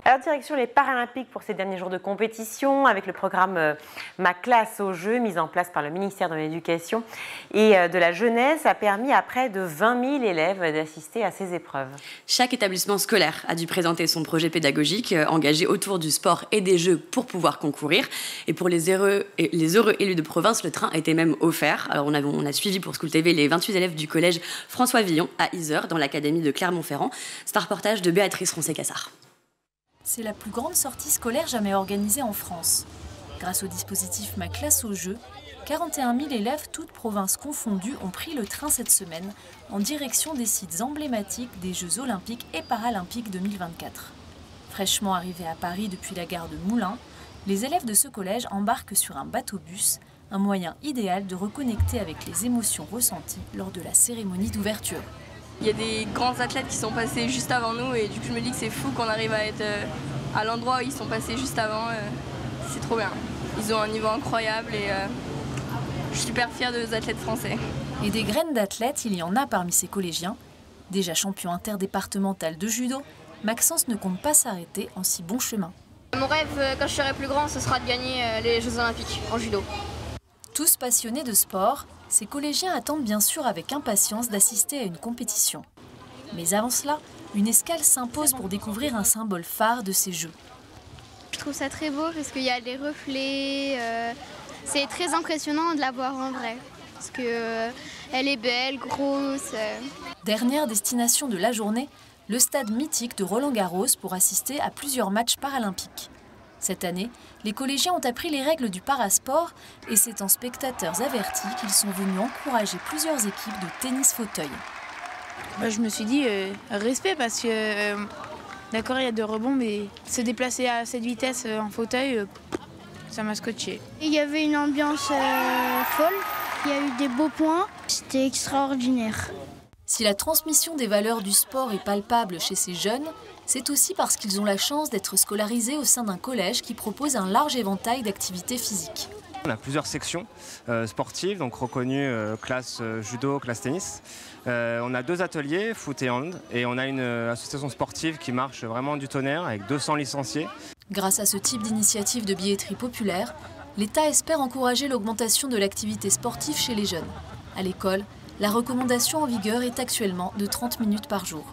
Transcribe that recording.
Alors, direction les Paralympiques pour ces derniers jours de compétition avec le programme Ma classe au jeu mis en place par le ministère de l'Éducation et de la Jeunesse a permis à près de 20 000 élèves d'assister à ces épreuves. Chaque établissement scolaire a dû présenter son projet pédagogique engagé autour du sport et des jeux pour pouvoir concourir. Et pour les heureux élus de province, le train était même offert. Alors on a suivi pour School TV les 28 élèves du collège François Villon à Yzeure dans l'académie de Clermont-Ferrand. C'est un reportage de Béatrice Roncé-Cassard. C'est la plus grande sortie scolaire jamais organisée en France. Grâce au dispositif Ma classe au jeu, 41 000 élèves, toutes provinces confondues, ont pris le train cette semaine en direction des sites emblématiques des Jeux Olympiques et Paralympiques 2024. Fraîchement arrivés à Paris depuis la gare de Moulins, les élèves de ce collège embarquent sur un bateau-bus, un moyen idéal de reconnecter avec les émotions ressenties lors de la cérémonie d'ouverture. Il y a des grands athlètes qui sont passés juste avant nous et du coup je me dis que c'est fou qu'on arrive à être à l'endroit où ils sont passés juste avant. C'est trop bien. Ils ont un niveau incroyable et je suis super fière de nos athlètes français. Et des graines d'athlètes, il y en a parmi ces collégiens. Déjà champion interdépartemental de judo, Maxence ne compte pas s'arrêter en si bon chemin. Mon rêve, quand je serai plus grand, ce sera de gagner les Jeux Olympiques en judo. Tous passionnés de sport, ces collégiens attendent bien sûr avec impatience d'assister à une compétition. Mais avant cela, une escale s'impose pour découvrir un symbole phare de ces Jeux. Je trouve ça très beau parce qu'il y a des reflets. C'est très impressionnant de la voir en vrai. Parce qu'elle est belle, grosse. Dernière destination de la journée, le stade mythique de Roland-Garros pour assister à plusieurs matchs paralympiques. Cette année, les collégiens ont appris les règles du parasport et c'est en spectateurs avertis qu'ils sont venus encourager plusieurs équipes de tennis fauteuil. Je me suis dit respect parce que d'accord il y a de rebonds mais se déplacer à cette vitesse en fauteuil, ça m'a scotché. Il y avait une ambiance folle, il y a eu des beaux points, c'était extraordinaire. Si la transmission des valeurs du sport est palpable chez ces jeunes, c'est aussi parce qu'ils ont la chance d'être scolarisés au sein d'un collège qui propose un large éventail d'activités physiques. On a plusieurs sections sportives, donc reconnues classe judo, classe tennis. On a 2 ateliers, foot et hand, et on a une association sportive qui marche vraiment du tonnerre avec 200 licenciés. Grâce à ce type d'initiative de billetterie populaire, l'État espère encourager l'augmentation de l'activité sportive chez les jeunes. À l'école, la recommandation en vigueur est actuellement de 30 minutes par jour.